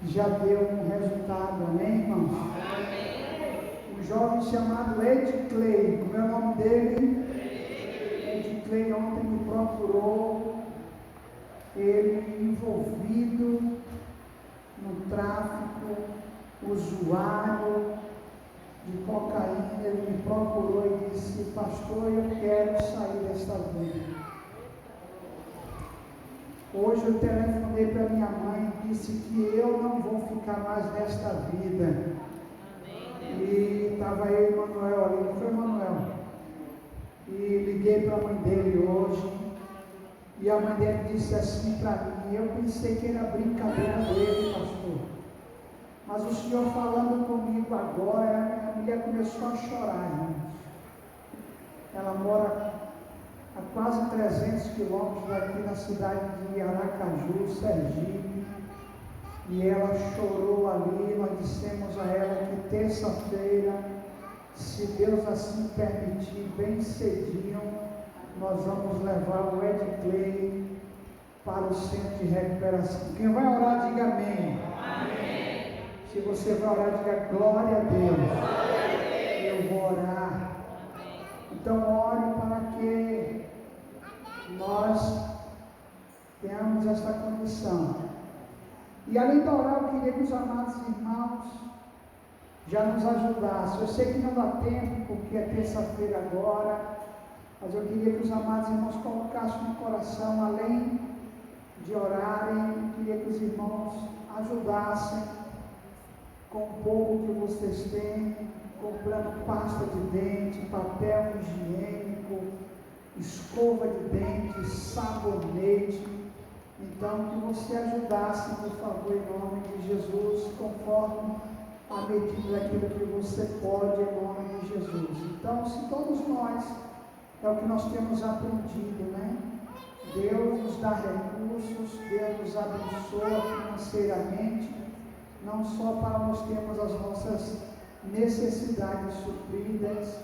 já deu um resultado, amém, irmãos? Um jovem chamado Ed Clay, como é o nome dele? Ed Clay ontem me procurou, ele envolvido no tráfico, usuário de cocaína. Ele me procurou e disse: pastor, eu quero sair desta vida. Hoje eu telefonei para minha mãe e disse que eu não vou ficar mais nesta vida. E estava eu e Manuel ali, não foi Manuel? E liguei para a mãe dele hoje, e a mãe dele disse assim para mim: eu pensei que era brincadeira dele, pastor, mas o senhor falando comigo agora, a mulher começou a chorar, irmãos. Ela mora a quase 300 quilômetros daqui na cidade de Aracaju, Sergipe, e ela chorou ali. Nós dissemos a ela que terça-feira, se Deus assim permitir, bem cedinho, nós vamos levar o Ed Clay para o centro de recuperação. Quem vai orar, diga amém. Amém. Se você vai orar, diga glória a Deus. Glória a Deus. Eu vou orar. Então ore para que nós tenhamos esta condição. E além de orar, eu queria que os amados irmãos já nos ajudassem. Eu sei que não dá tempo, porque é terça-feira agora, mas eu queria que os amados irmãos colocassem no coração, além de orarem, eu queria que os irmãos ajudassem com o pouco que vocês têm, comprando pasta de dente, papel higiênico, escova de dente, sabonete. Então, que você ajudasse, por favor, em nome de Jesus, conforme a medida daquilo que você pode, em nome de Jesus. Então, se todos nós, é o que nós temos aprendido, né? Deus nos dá recursos, Deus nos abençoa financeiramente, não só para nós termos as nossas necessidades supridas,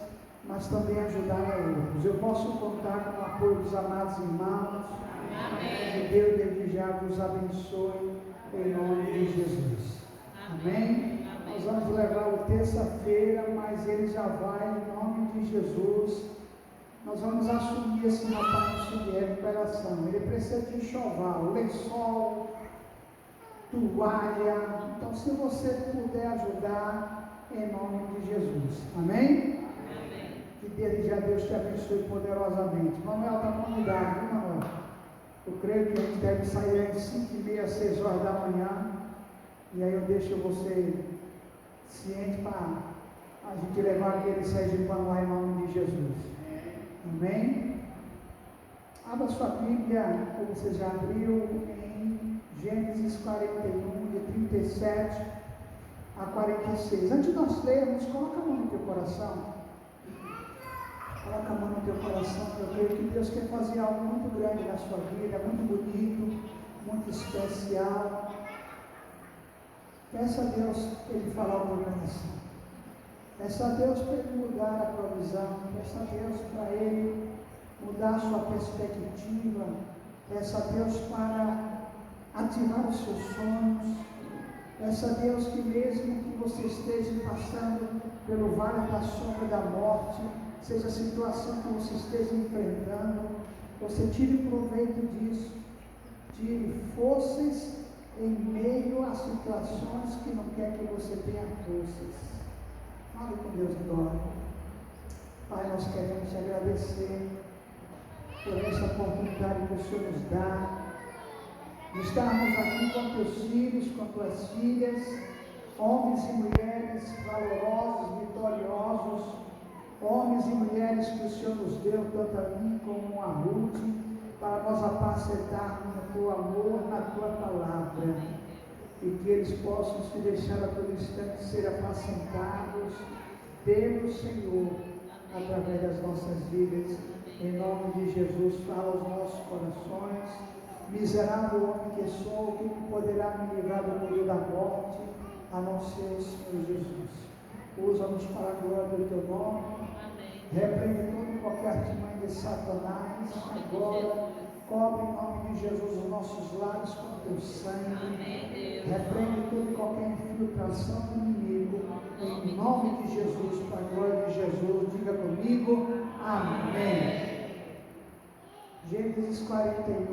mas também ajudar a outros. Eu posso contar com o apoio dos amados irmãos. Amém. Que Deus desde já vos abençoe em nome de Jesus. Amém? Nós vamos levar o terça-feira, mas ele já vai em nome de Jesus. Nós vamos assumir esse Natal de recuperação. Ele precisa de enxoval, lençol, toalha. Então, se você puder ajudar, em nome de Jesus. Amém? Amém. Que desde já Deus te abençoe poderosamente. Manuel está convidado, viu, Manuel? Eu creio que a gente deve sair às 5h30, 6 horas da manhã. E aí eu deixo você ciente para a gente levar aquele sergipano lá em nome de Jesus. Amém? Abra sua Bíblia, como você já abriu, em Gênesis 41, de 37 a 46. Antes de nós lermos, coloca a mão no teu coração. Coloca a mão no teu coração, eu creio que Deus quer fazer algo muito grande na sua vida, muito bonito, muito especial. Peça a Deus para Ele falar o teu coração. Peça a Deus para Ele mudar a provisão. Peça a Deus para Ele mudar a sua perspectiva. Peça a Deus para ativar os seus sonhos. Peça a Deus que mesmo que você esteja passando pelo vale da sombra da morte, seja a situação que você esteja enfrentando, você tire proveito disso, tire forças em meio a situações que não quer que você tenha forças. Fale com Deus agora. Pai, nós queremos te agradecer por essa oportunidade que o Senhor nos dá, de estarmos aqui com teus filhos, com tuas filhas, homens e mulheres valorosos, vitoriosos, homens e mulheres que o Senhor nos deu, tanto a mim como a Ruth, para nós apacentarmos no teu amor, na tua palavra, e que eles possam se deixar a todo instante ser apacentados pelo Senhor, através das nossas vidas. Em nome de Jesus, fala aos nossos corações. Miserável homem que sou, quem poderá me livrar do meio da morte, a não ser o Senhor Jesus. Usa-nos para a glória do teu nome. Repreende todo e qualquer artimanha de Satanás, agora Cobre em nome de Jesus os nossos lares com teu sangue. Amém, Repreende toda e qualquer infiltração do inimigo. Em nome de Jesus, para a glória de Jesus. Diga comigo. Amém. Gênesis 41,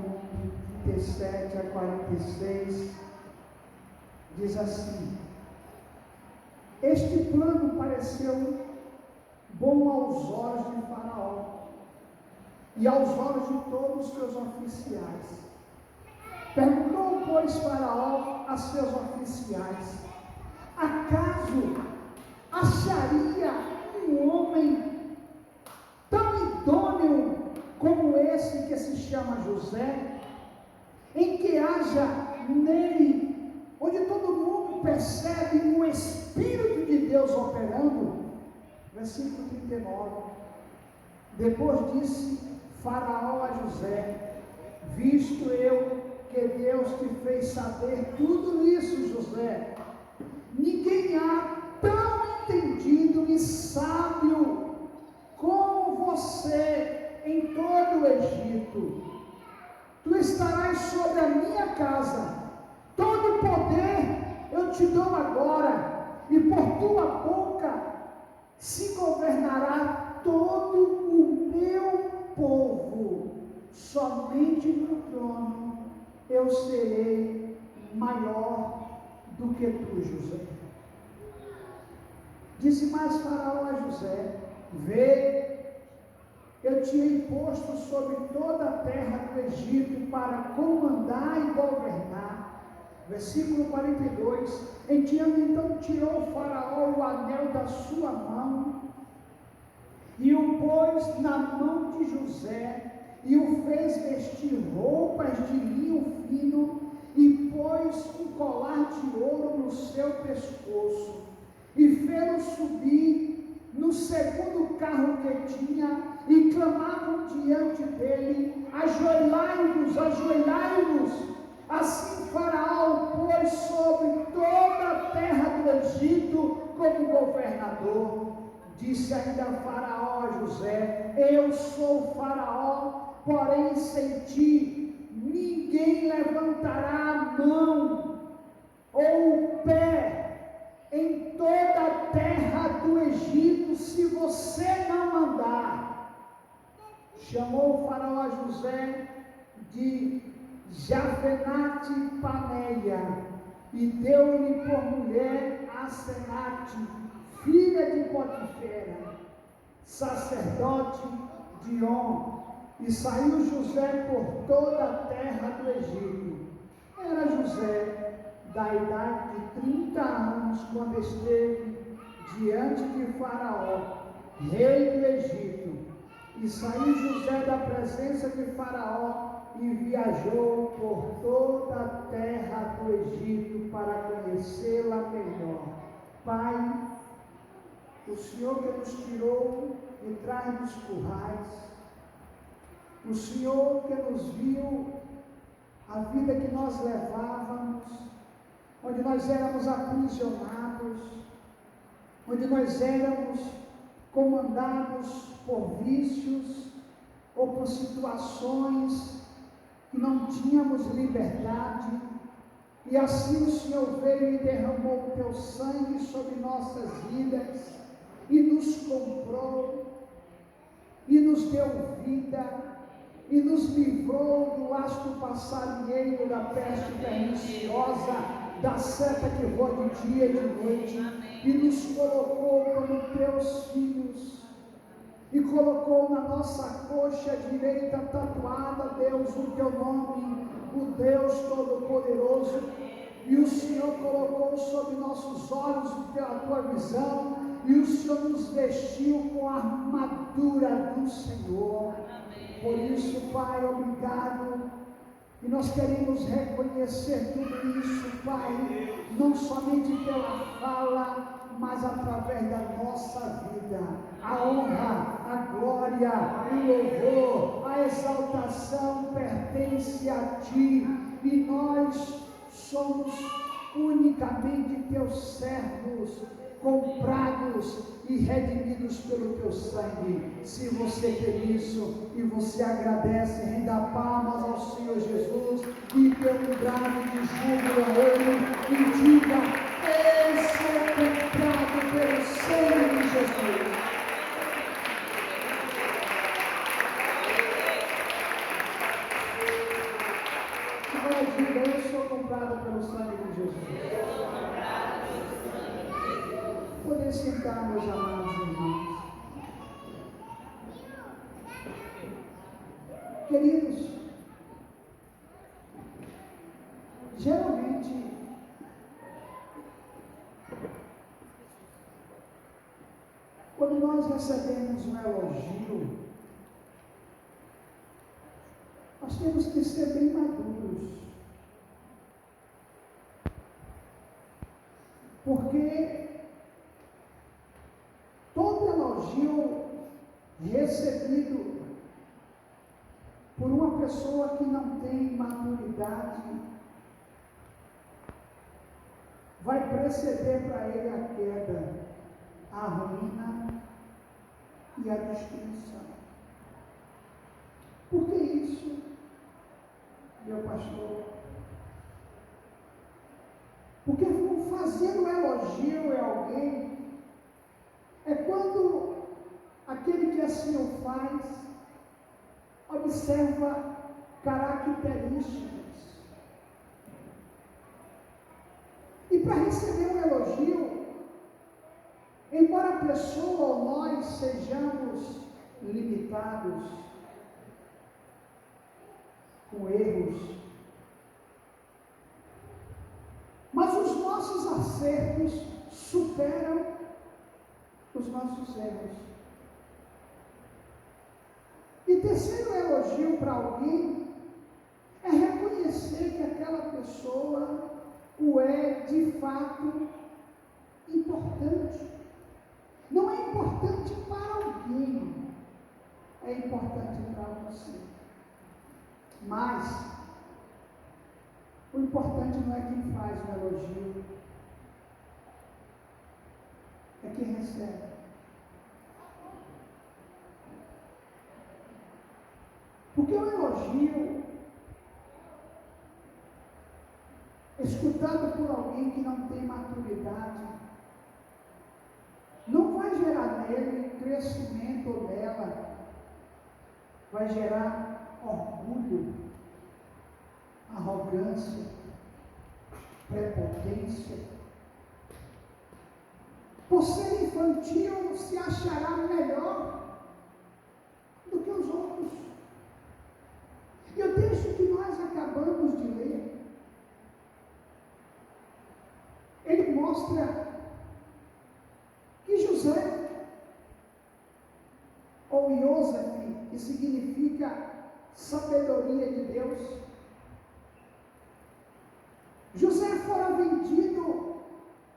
37 a 46. Diz assim: este plano pareceu bom aos olhos de Faraó e aos olhos de todos os seus oficiais. Perguntou, pois, Faraó a seus oficiais: acaso acharia um homem tão idôneo como esse que se chama José, em que haja nele, onde todo mundo percebe o Espírito de Deus operando? Versículo 39. Depois disse Faraó a José: visto eu que Deus te fez saber tudo isso, José, ninguém há tão entendido e sábio como você em todo o Egito. Tu estarás sobre a minha casa, todo poder eu te dou agora, e por tua boca se governará todo o meu povo. Somente no trono eu serei maior do que tu, José. Disse mais Faraó a José: vê, eu te hei posto sobre toda a terra do Egito para comandar e governar. Versículo 42. Então tirou Faraó o anel da sua mão e o pôs na mão de José, e o fez vestir roupas de linho fino, e pôs um colar de ouro no seu pescoço, e fê-lo subir no segundo carro que tinha, e clamavam diante dele: ajoelhai-vos, ajoelhai-vos. Assim Faraó pôs sobre toda a terra do Egito como governador. Disse ainda Faraó a José: eu sou Faraó, porém sem ti ninguém levantará a mão ou o pé em toda a terra do Egito, se você não mandar. Chamou Faraó a José de Jafenate Paneia, e deu-lhe por mulher Asenate, filha de Potifera, sacerdote de On. E saiu José por toda a terra do Egito. Era José da idade de 30 anos, quando esteve diante de Faraó, rei do Egito. E saiu José da presença de Faraó e viajou por toda a terra do Egito para conhecê-la melhor. Pai, o Senhor que nos tirou de trás dos currais, o Senhor que nos viu a vida que nós levávamos, onde nós éramos aprisionados, onde nós éramos comandados por vícios ou por situações que não tínhamos liberdade, e assim o Senhor veio e derramou o teu sangue sobre nossas vidas, e nos comprou, e nos deu vida, e nos livrou do laço passarinheiro, da peste perniciosa, da seta que voa de dia e de noite, e nos colocou como teus filhos, e colocou na nossa coxa direita tatuada, Deus, o teu nome, o Deus Todo-Poderoso, e o Senhor colocou sobre nossos olhos a tua visão, e o Senhor nos vestiu com a armadura do Senhor. Por isso, Pai, obrigado. E nós queremos reconhecer tudo isso, Pai, não somente pela fala, mas através da nossa vida. A honra, a glória, o louvor, a exaltação pertence a Ti, e nós somos unicamente Teus servos, comprados e redimidos pelo teu sangue. Se você quer isso e você agradece, renda palmas ao Senhor Jesus e dê um grado de júbilo a Ele e diga: eu sou comprado pelo sangue de Jesus. Diga: eu sou comprado pelo sangue de Jesus. Poder sentar, meus amados irmãos. Queridos, geralmente, quando nós recebemos um elogio, nós temos que ser bem maduros. Porque todo elogio recebido por uma pessoa que não tem maturidade vai preceder para ele a queda, a ruína e a destruição. Por que isso, meu pastor? Porque fazer um elogio a alguém é quando aquele que assim o faz observa características. E para receber um elogio, embora a pessoa ou nós sejamos limitados, com erros, mas os nossos acertos superam os nossos erros. E terceiro elogio para alguém é reconhecer que aquela pessoa o é de fato importante. Não é importante para alguém, é importante para você. Mas o importante não é quem faz o elogio, é quem recebe. Porque o elogio, escutado por alguém que não tem maturidade, não vai gerar nele crescimento ou nela, vai gerar orgulho, arrogância, prepotência. Por ser infantil, se achará melhor do que os outros. E o texto que nós acabamos de ler, ele mostra que José, ou Iosef, que significa sabedoria de Deus, José fora vendido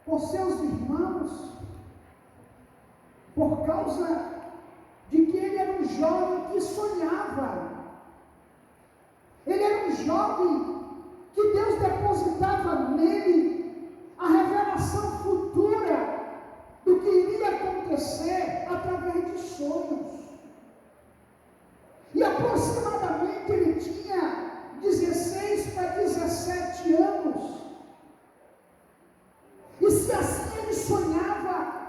por seus irmãos por causa de que ele era um jovem que sonhava. Ele era um jovem que Deus depositava nele a revelação futura do que iria acontecer através de sonhos. E aproximadamente ele tinha 16 para 17 anos. E se assim ele sonhava,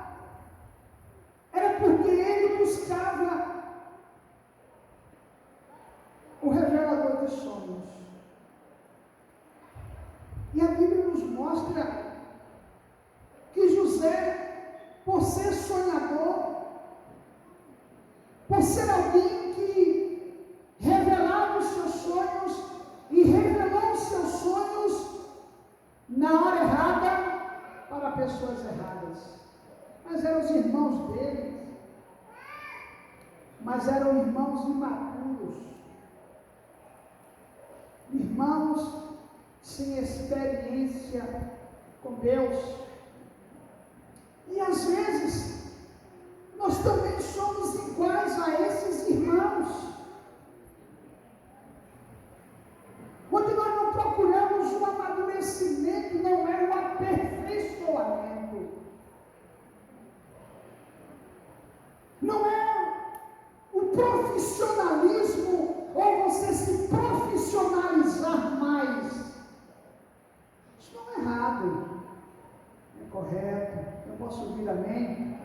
era porque ele buscava o revelador de sonhos. E a Bíblia nos mostra que José, por ser sonhador, por ser alguém que revelava os seus sonhos e revelou os seus sonhos na hora errada para pessoas erradas. Mas eram os irmãos dele, mas eram irmãos imaturos, irmãos sem experiência com Deus. E às vezes nós também somos iguais a esses irmãos, onde nós não procuramos o amadurecimento, não é o aperfeiçoamento. correto. Eu posso ouvir amém?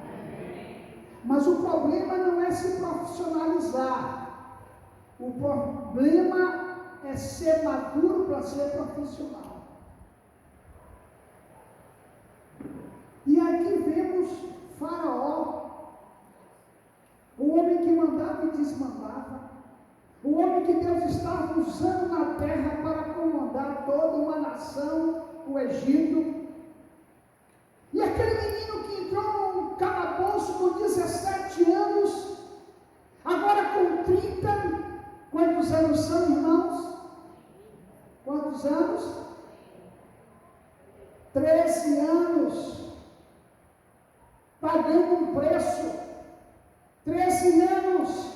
Mas o problema não é se profissionalizar. O problema é ser maduro para ser profissional. E aqui vemos Faraó, o homem que mandava e desmandava, o homem que Deus estava usando na terra para comandar toda uma nação, o Egito. E aquele menino que entrou num calabouço com 17 anos, agora com 30, quantos anos são, irmãos? Quantos anos? 13 anos, pagando um preço, 13 anos,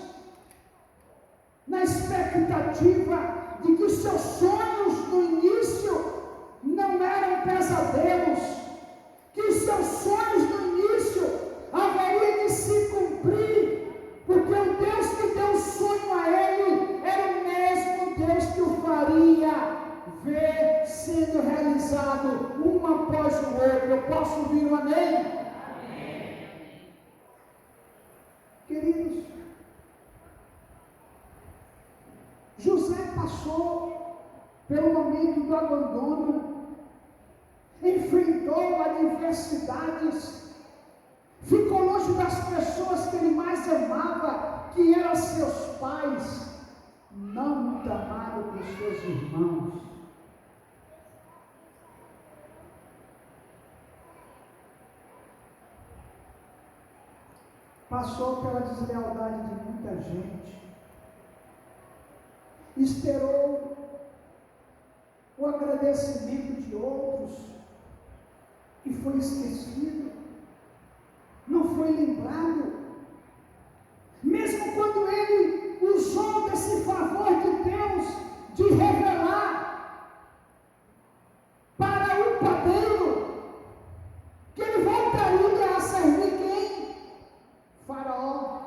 na expectativa de que os seus sonhos no início não eram pesadelos, que os seus sonhos no início haveriam de se cumprir, porque o Deus que deu o sonho a ele era o mesmo Deus que o faria ver sendo realizado um após o outro. Eu posso ouvir um amém? Amém. Queridos, José passou pelo momento do abandono, enfrentou adversidades, ficou longe das pessoas que ele mais amava, que eram seus pais, não muito amado por seus irmãos. Passou pela deslealdade de muita gente, esperou o agradecimento de outros e foi esquecido, não foi lembrado, mesmo quando ele usou desse favor de Deus de revelar para o padeiro que ele voltaria a servir quem? Faraó.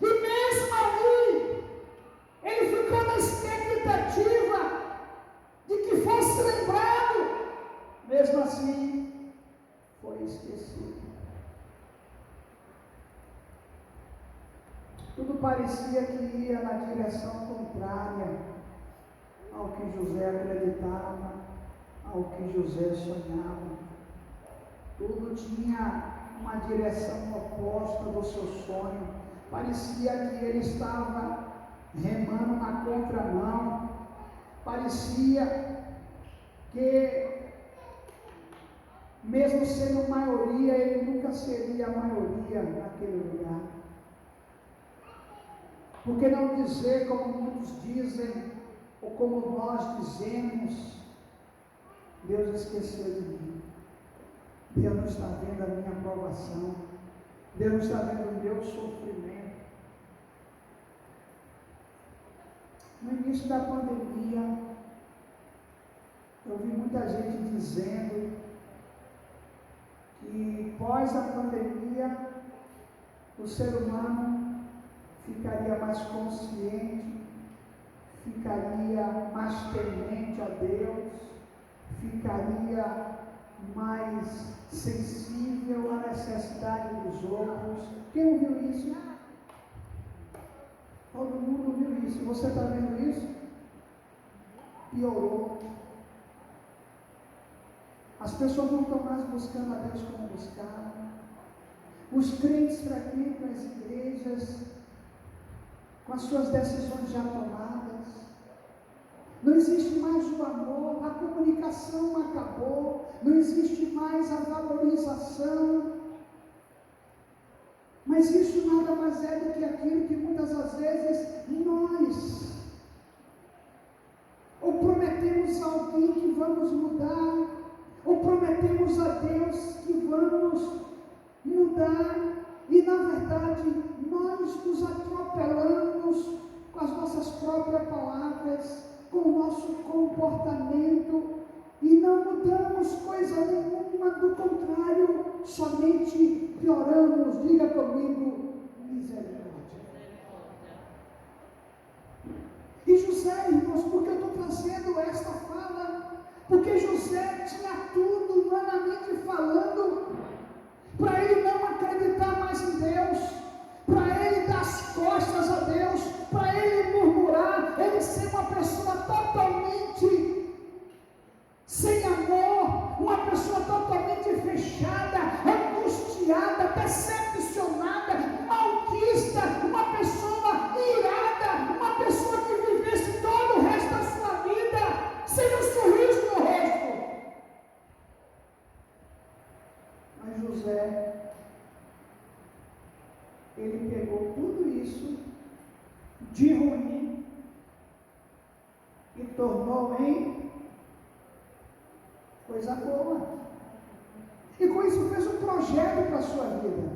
E mesmo ali ele ficou na expectativa de que fosse lembrado, mesmo assim foi esquecido. Tudo parecia que ia na direção contrária ao que José acreditava, ao que José sonhava. Tudo tinha uma direção oposta do seu sonho. Parecia que ele estava remando na contramão. Parecia que, mesmo sendo maioria, ele nunca seria a maioria naquele lugar. Por que não dizer, como muitos dizem, ou como nós dizemos, Deus esqueceu de mim, Deus não está vendo a minha aprovação, Deus não está vendo o meu sofrimento. No início da pandemia, eu vi muita gente dizendo que pós a pandemia, o ser humano ficaria mais consciente, ficaria mais temente a Deus, ficaria mais sensível à necessidade dos outros. Quem ouviu isso? Todo mundo ouviu isso. Você está vendo isso? Piorou. As pessoas não estão mais buscando a Deus como buscavam. Os crentes frequentam as igrejas com as suas decisões já tomadas. Não existe mais o amor, a comunicação acabou, não existe mais a valorização. Mas isso nada mais é do que aquilo que muitas das vezes nós ou prometemos a alguém que vamos mudar, ou prometemos a Deus que vamos mudar, e na verdade nós nos atropelamos com as nossas próprias palavras, com o nosso comportamento, e não mudamos coisa nenhuma, do contrário, somente pioramos. Diga comigo, misericórdia. E José, irmãos, porque eu estou trazendo esta fala? Porque José tinha tudo, humanamente falando, pessoa totalmente fechada, angustiada, decepcionada, malquista, uma pessoa irada, uma pessoa que vivesse todo o resto da sua vida sem um sorriso no rosto. Mas José, ele pegou tudo isso de ruim e tornou em coisa boa. E com isso fez um projeto para a sua vida.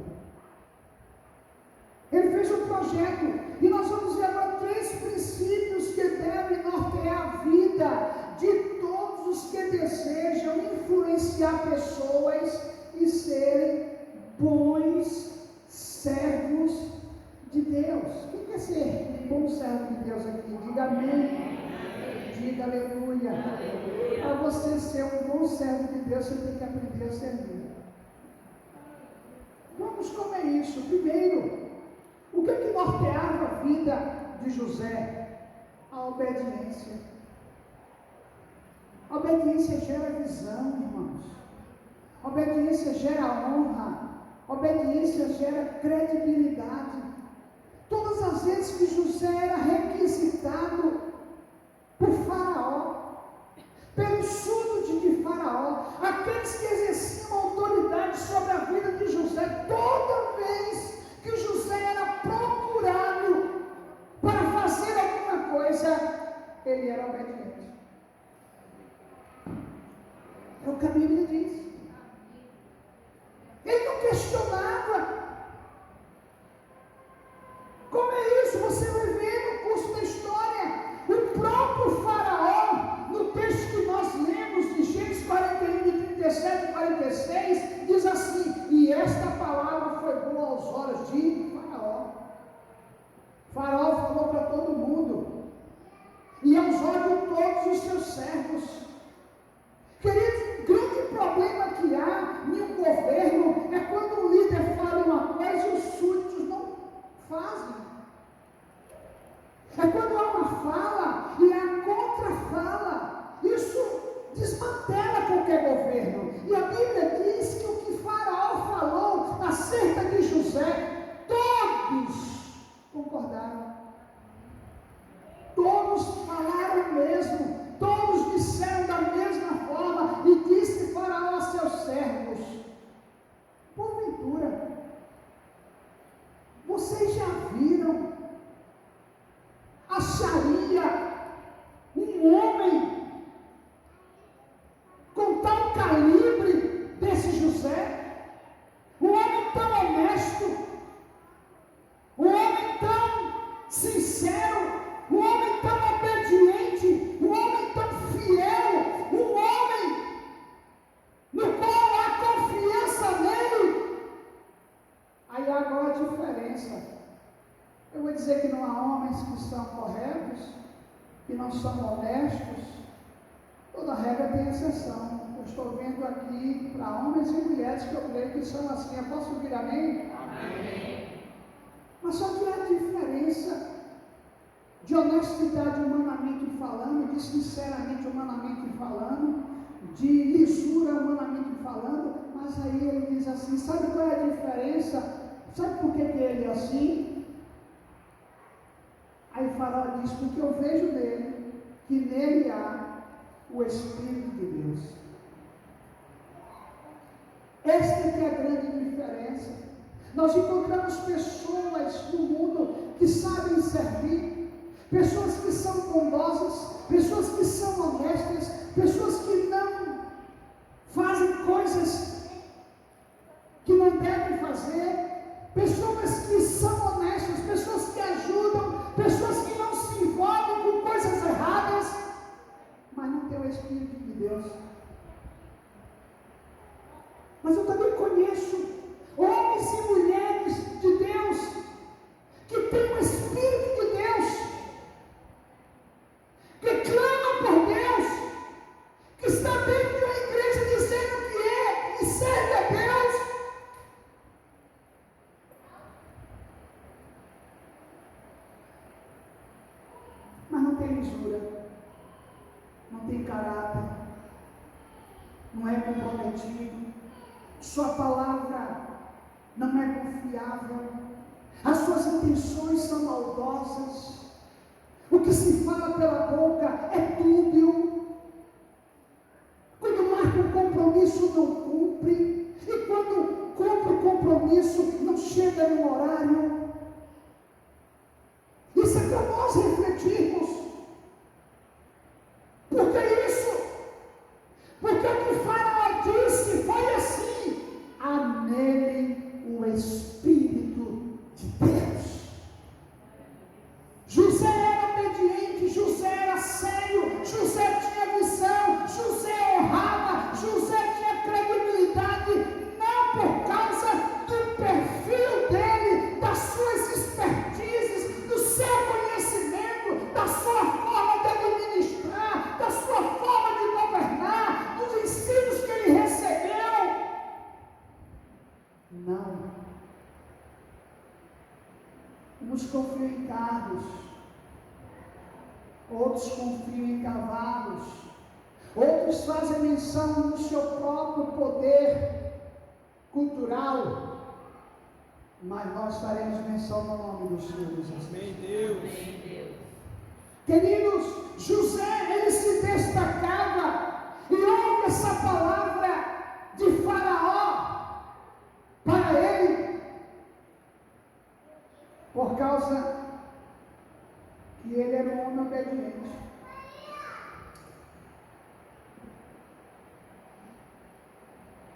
Ele fez um projeto. E nós vamos ver agora 3 princípios que devem nortear a vida de todos os que desejam influenciar pessoas e serem bons servos de Deus. Quem quer ser um bom servo de Deus aqui? Diga amém. Diga aleluia. Para você ser um bom servo de Deus, você tem que aprender a servir. Vamos, como é isso? Primeiro, o que norteava a vida de José? A obediência. A obediência gera visão, irmãos. A obediência gera honra. A obediência gera credibilidade. Todas as vezes que José era requisitado por Faraó, pelo súdito de Faraó, aqueles que exerciam autoridade sobre a vida de José, toda vez que José era procurado para fazer alguma coisa, ele era obediente. É o que a Bíblia diz. Ele não questionava. Como é isso? Você vai ver no curso da história. O próprio Faraó, no texto que nós lemos, de Gênesis 41, de 37 e 46, diz assim: e esta palavra foi boa aos olhos de Faraó. Faraó falou para todo mundo, e aos olhos de todos os seus servos. Queridos, o grande problema que há em um governo é quando o líder fala uma coisa e os súditos não fazem. É quando há uma fala e há contra-fala. Isso desmantela qualquer governo. E a Bíblia diz que o que Faraó falou acerca de José, todos concordaram. Todos falaram o mesmo. Todos disseram da mesma forma. E disse Faraó a seus servos: porventura, vocês já viram, acharia um homem com tal calibre desse José? Um homem tão honesto, um homem tão sincero, um homem tão obediente, um homem tão fiel, um homem no qual há confiança nele. Aí agora a diferença. Eu vou dizer que não há homens que são corretos, que não são honestos. Toda regra tem exceção. Eu estou vendo aqui para homens e mulheres que eu creio que são assim. Eu posso ouvir amém? Amém. Mas só que há diferença de honestidade humanamente falando, de sinceramente humanamente falando, de lisura humanamente falando. Mas aí ele diz assim: sabe qual é a diferença? Sabe por que ele é assim? Aí o Faraó diz: porque eu vejo nele, que nele há o Espírito de Deus. Esta que é a grande diferença. Nós encontramos pessoas no mundo que sabem servir, pessoas que são bondosas, pessoas que são honestas, pessoas que não fazem coisas que não devem fazer, pessoas que são honestas, pessoas que ajudam, pessoas que não se envolvem com coisas erradas, mas não tem o Espírito de Deus. Mas eu também conheço homens e mulheres de Deus que têm o Espírito de Deus, que clamam por Deus, que está dentro de uma igreja dizendo que é e serve a Deus. Mas não tem lisura, não tem caráter, não é comprometido, sua palavra não é confiável, as suas intenções são maldosas, o que se fala pela boca é dúbio, quando marca um compromisso não cumpre, e quando cumpre o compromisso não chega no horário. Isso é para nós refletirmos. Por que isso? Porque o que Faraó disse foi assim: há nele o Espírito de Deus. José era obediente, José era sério, José tinha visão, José honrava, José tinha credibilidade, não por causa do perfil dele, das suas expertises, do seu conhecimento, da sua forma de administrar, da sua forma de governar, dos ensinos que ele recebeu. Não. Uns confiam em carros, outros confiam em cavalos, outros fazem menção do seu próprio poder cultural, mas nós faremos menção no nome do Senhor Jesus. Amém, Deus. Queridos, José, ele se destacava, e ouve essa palavra de Faraó para ele, por causa que ele era um homem obediente.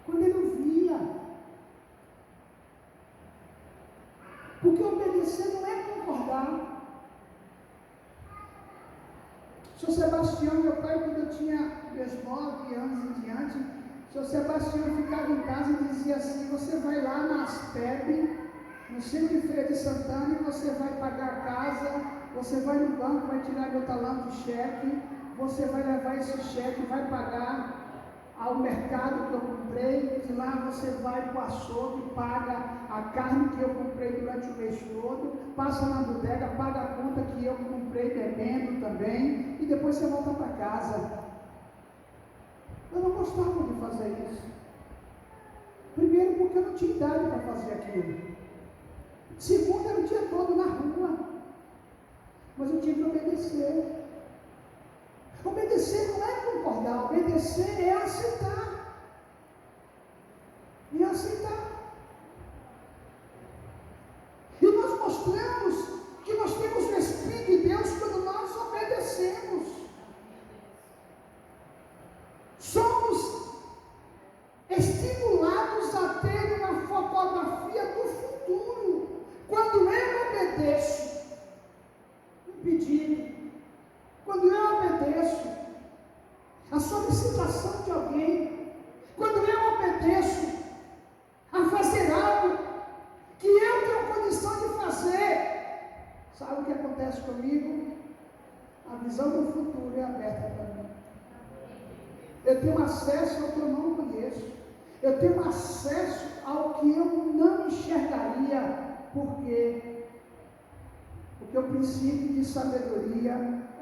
Quando ele via, porque obedecer não é concordar. Seu Sebastião, meu pai, quando eu tinha meus 9 anos em diante, seu Sebastião ficava em casa e dizia assim: você vai lá na Aspeb, no centro de Feira de Santana, e você vai pagar a casa, você vai no banco, vai tirar meu talão de cheque, você vai levar esse cheque, vai pagar ao mercado que eu comprei, de lá você vai para o açougue, paga a carne que eu comprei durante o mês todo, passa na bodega, paga a conta que eu comprei bebendo também, e depois você volta para casa. Eu não gostava de fazer isso. Primeiro, porque eu não tinha idade para fazer aquilo. Segundo, era o dia todo na rua. Mas eu tinha que obedecer. Obedecer não é concordar, obedecer é aceitar. E aceitar. E nós mostramos que nós temos o Espírito de Deus quando nós obedecemos. Somos estimulados a ter uma fotografia do futuro. Quando eu obedeço um pedido, quando eu obedeço a solicitação de alguém, quando eu obedeço a fazer algo que eu tenho condição de fazer, sabe o que acontece comigo? A visão do futuro é aberta para mim. Eu tenho acesso ao que eu não conheço. Eu tenho acesso ao que eu não enxergaria. Por quê? Porque o princípio de sabedoria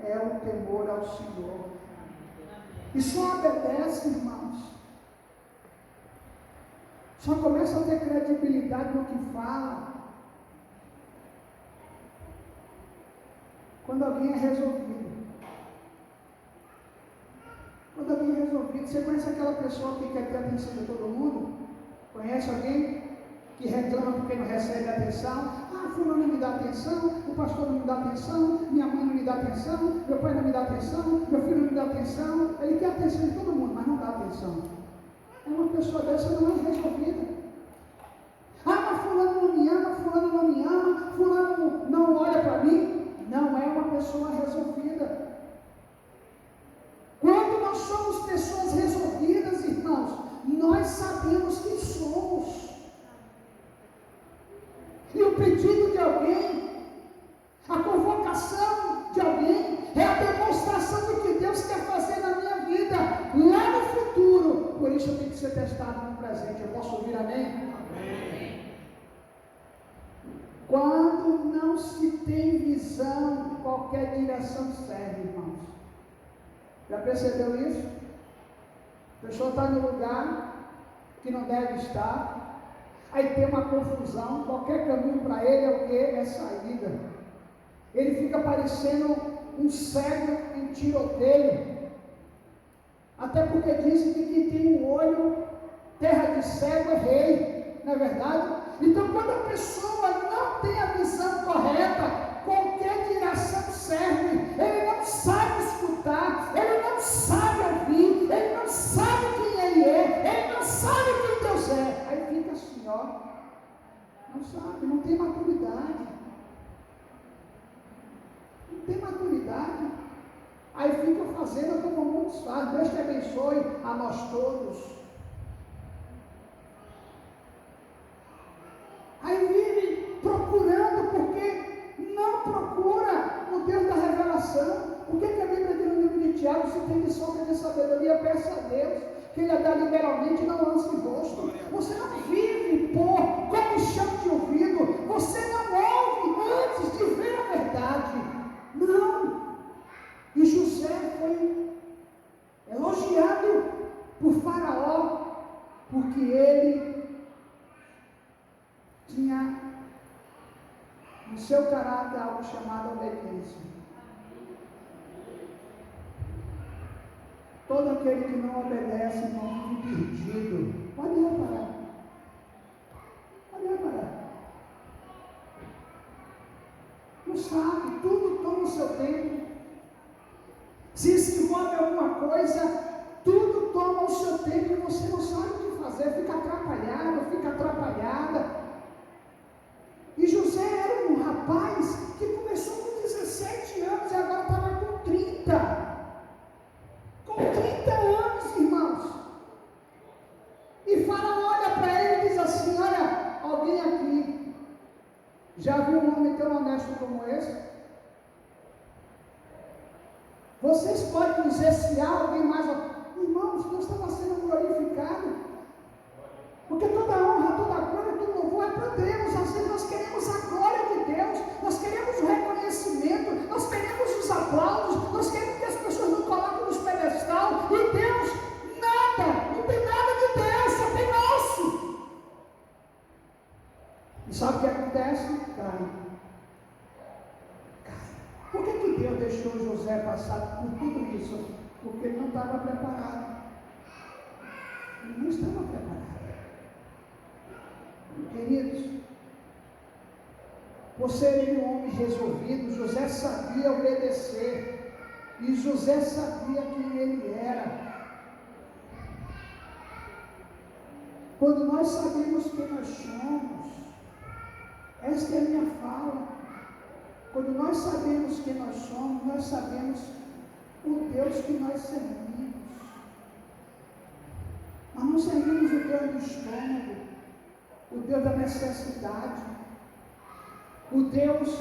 é o temor ao Senhor. E só obedece, irmãos. Só começa a ter credibilidade no que fala quando alguém é resolvido. Quando alguém é resolvido, você conhece aquela pessoa que quer ter atenção de todo mundo? Conhece alguém que reclama porque não recebe atenção? Ah, fulano não me dá atenção, o pastor não me dá atenção, minha mãe não me dá atenção, meu pai não me dá atenção, meu filho não me dá atenção. Ele quer atenção de todo mundo, mas não dá atenção. É uma pessoa dessa não é resolvida. Ah, mas fulano não me ama, fulano não me ama, fulano não olha para mim. Não é uma pessoa resolvida. Quando nós somos pessoas resolvidas, irmãos, nós sabemos quem somos. E o pedido de alguém, a convocação de alguém, é a demonstração do que Deus quer fazer na minha vida, lá no futuro. Por isso eu tenho que ser testado no presente. Eu posso ouvir amém? Amém. Quando não se tem visão, qualquer direção serve, irmãos. Já percebeu isso? A pessoa está no lugar que não deve estar, aí tem uma confusão, qualquer caminho para ele é o quê? É saída. Ele fica parecendo um cego em tiroteio. Até porque dizem que quem tem um olho, terra de cego é rei, não é verdade? Então, quando a pessoa não tem a visão correta, qualquer direção serve. Ele não sabe escutar, ele não sabe ouvir, ele não sabe quem ele é, ele não sabe quem Deus é. Aí fica assim, ó, não sabe, não tem maturidade. Não tem maturidade. Aí fica fazendo como muitos fazem. Deus te abençoe a nós todos. Aí vive procurando, porque não procura o Deus da revelação. O que a Bíblia diz no livro de Tiago? Se tem de sobra de sabedoria, peça a Deus, que Ele a dá liberalmente, não lance o rosto. Você não vive por comichão de ouvido. Você não ouve antes de ver a verdade. Não. E José foi elogiado por Faraó, porque ele tinha no seu caráter algo chamado obediência. Todo aquele que não obedece não vive perdido. Pode reparar. Pode reparar. Não sabe, tudo toma o seu tempo. Se envolve alguma coisa, tudo toma o seu tempo e você não sabe o que fazer, fica atrapalhado, fica atrapalhada. E José era um rapaz que começou com 17 anos e agora estava com 30. Com 30 anos, irmãos. E Faraó olha para ele e diz assim: olha, alguém aqui já viu um homem tão honesto como esse? Vocês podem dizer se há alguém mais. Irmãos, Deus estava sendo glorificado. Porque toda honra, toda glória, todo louvor é para Deus. Às vezes nós queremos a glória de Deus, nós queremos o reconhecimento, nós queremos os aplausos, nós queremos que as pessoas nos coloquem nos pedestal. E Deus, nada, não tem nada de Deus, só tem nosso. E sabe o que acontece? Cai. Por que Deus deixou José passar por tudo isso? Porque ele não estava preparado. Ele não estava preparado. Queridos, por ser ele um homem resolvido, José sabia obedecer. E José sabia quem ele era. Quando nós sabemos quem nós somos, esta é a minha fala. Quando nós sabemos quem nós somos, nós sabemos o Deus que nós servimos. Nós não servimos o Deus do estômago, o Deus da necessidade, o Deus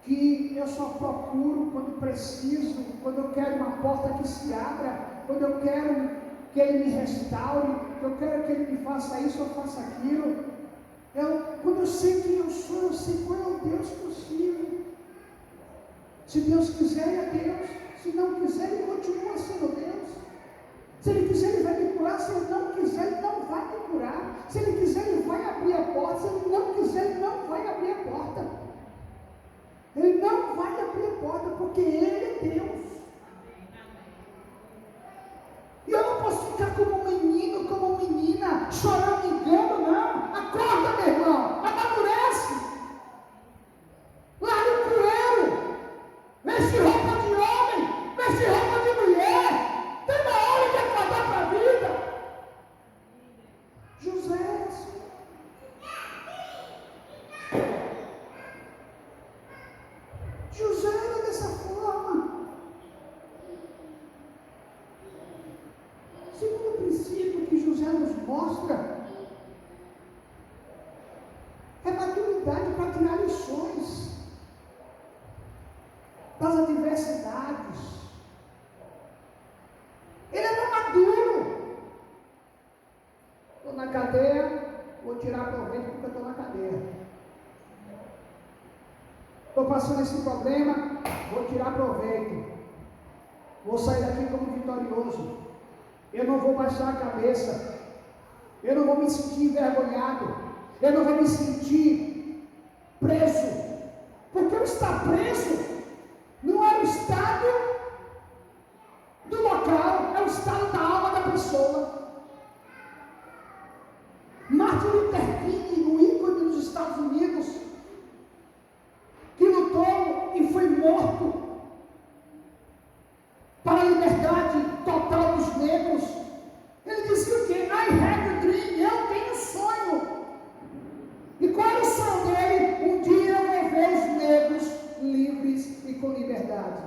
que eu só procuro quando preciso, quando eu quero uma porta que se abra, quando eu quero que Ele me restaure, eu quero que Ele me faça isso ou faça aquilo. Quando eu sei quem eu sou, eu sei qual é o Deus que eu sirvo. Se Deus quiser, é Deus. Se não quiser, Ele continua sendo Deus. Se Ele quiser, Ele vai me curar. Se Ele não quiser, Ele não vai me curar. Se Ele quiser, Ele vai abrir a porta. Se Ele não quiser, Ele não vai abrir a porta. Ele não vai abrir a porta, porque Ele é Deus. E eu não posso ficar como um menino, como uma menina, chorando engano, não. Acorda, meu irmão. Amadurece. Larga o crueiro. Veste roupa de homem. Veste roupa de mulher. Tem uma hora de acordar para a vida. José é assim. José era dessa forma. Segundo princípio que José nos mostra é maturidade para tirar lições das adversidades. Ele era maduro. Estou na cadeia, vou tirar proveito porque eu estou na cadeia. Estou passando esse problema, vou tirar proveito. Vou sair daqui como vitorioso. eu não vou baixar a cabeça, eu não vou me sentir envergonhado, eu não vou me sentir preso, porque o estar preso não é o estado do local, é o estado da alma da pessoa. Martin Luther King, o ícone dos Estados Unidos, que lutou e foi morto para a liberdade total dos negros, ele dizia o quê? I have a dream, eu tenho um sonho. E qual era o sonho dele? Um dia eu vou ver os negros livres e com liberdade.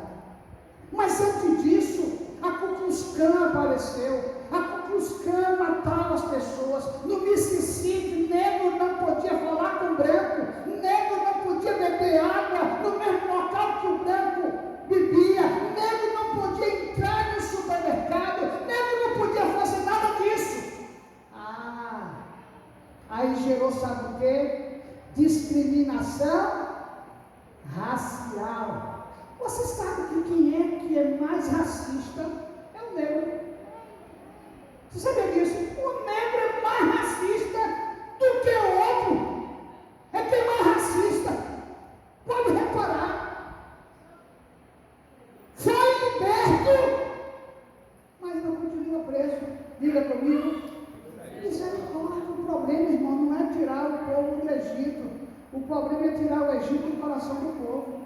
Mas antes disso, a Ku Klux Klan apareceu. A Ku Klux Klan matava as pessoas. No Mississippi, negro não podia falar com branco, negro não podia beber água no mesmo local que o branco bebia, negro não podia entrar no supermercado, negro não podia fazer nada disso. Aí gerou, sabe o quê? Discriminação racial. Você sabe que é mais racista? É o negro. Você sabia disso? O negro é mais racista do que o outro. É quem é mais racista. Pode reparar. Foi liberto, mas não continua preso. Diga comigo. Misericórdia. O problema, irmão, não é tirar o povo do Egito. O problema é tirar o Egito do coração do povo.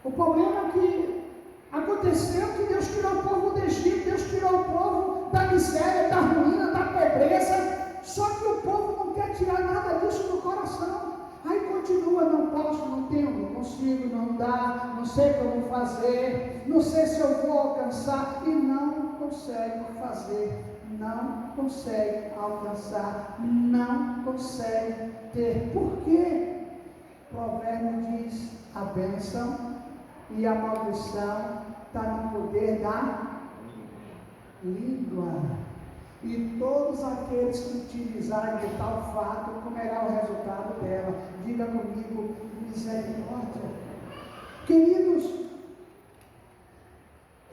O problema é que aconteceu que Deus tirou o povo do Egito, Deus tirou o povo da miséria, da ruína, da pobreza, só que o povo não quer tirar nada disso do coração. Aí continua, não posso, não tenho, não consigo, não dá, não sei como fazer, não sei se eu vou alcançar, e não consegue fazer, não consegue alcançar, não consegue ter. Por quê? O provérbio diz, a bênção e a maldição está no poder da língua. E todos aqueles que utilizarem de tal fato comerá o resultado dela. Diga comigo, misericórdia. Queridos,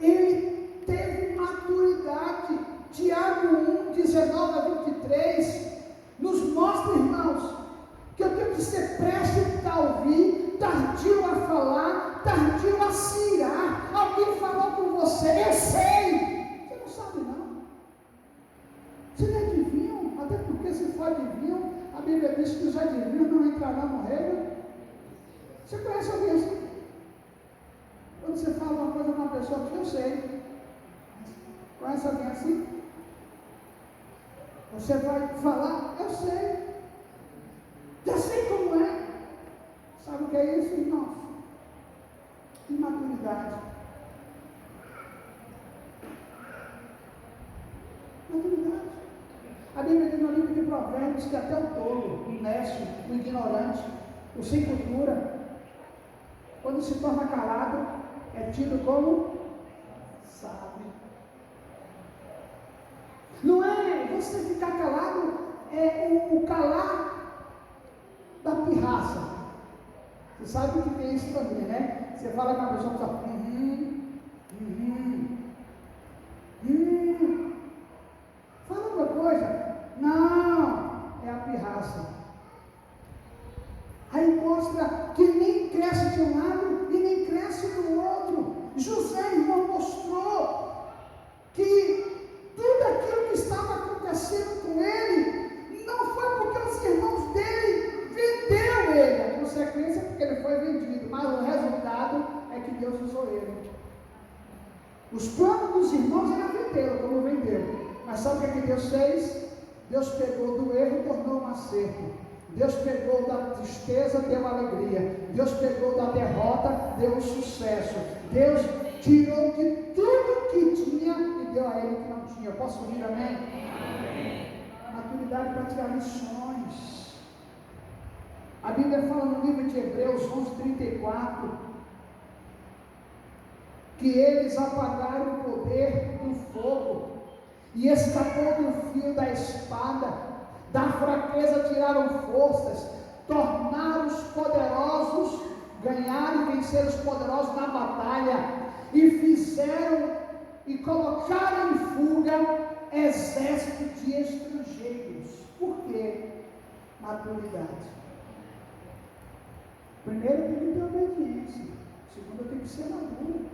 ele teve maturidade. Tiago 1, 19 a 23 nos mostra, irmãos, que eu tenho que ser prestes a ouvir, tardio a falar, tardio a se irar. Alguém falou com você, eu sei. Você não sabe não. Você não é adivinho, até porque se for adivinho, a Bíblia diz que os adivinhos não entrarão no reino. Você conhece alguém assim? Quando você fala uma coisa com uma pessoa que eu sei. Conhece alguém assim? Você vai falar, eu sei. Já sei como é. Sabe o que é isso, irmãos? Imaturidade. Maturidade. A Bíblia diz no livro de Provérbios que até o tolo, o nécio, o ignorante, o sem cultura, quando se torna calado, é tido como sábio. Não é você ficar calado, é o calar da pirraça. Você sabe que tem isso também, né? Você fala com a pessoa que fala, fala uma coisa. Não, é a pirraça. Aí mostra que nem cresce de um lado e nem cresce do outro. José, irmão, mostrou que tudo aquilo que estava acontecendo com ele não foi porque os irmãos dele vendeu ele. A consequência é porque ele foi vendido, mas o resultado é que Deus usou ele. Os planos dos irmãos era vendê-lo, como vendeu. Mas sabe o que Deus fez? Deus pegou do erro e tornou um acerto. Deus pegou da tristeza, deu alegria. Deus pegou da derrota, deu um sucesso. Deus tirou de tudo que tinha e deu a ele que não tinha. Posso ouvir amém? Amém. Maturidade para tirar lições. A Bíblia fala no livro de Hebreus 11:34 que eles apagaram o poder do fogo e escapou do fio da espada. Da fraqueza tiraram forças, tornaram os poderosos, ganharam e venceram os poderosos na batalha, e fizeram e colocar em fuga exército de estrangeiros. Por quê? Maturidade. Primeiro tem que ter obediência. Segundo tem que ser maduro.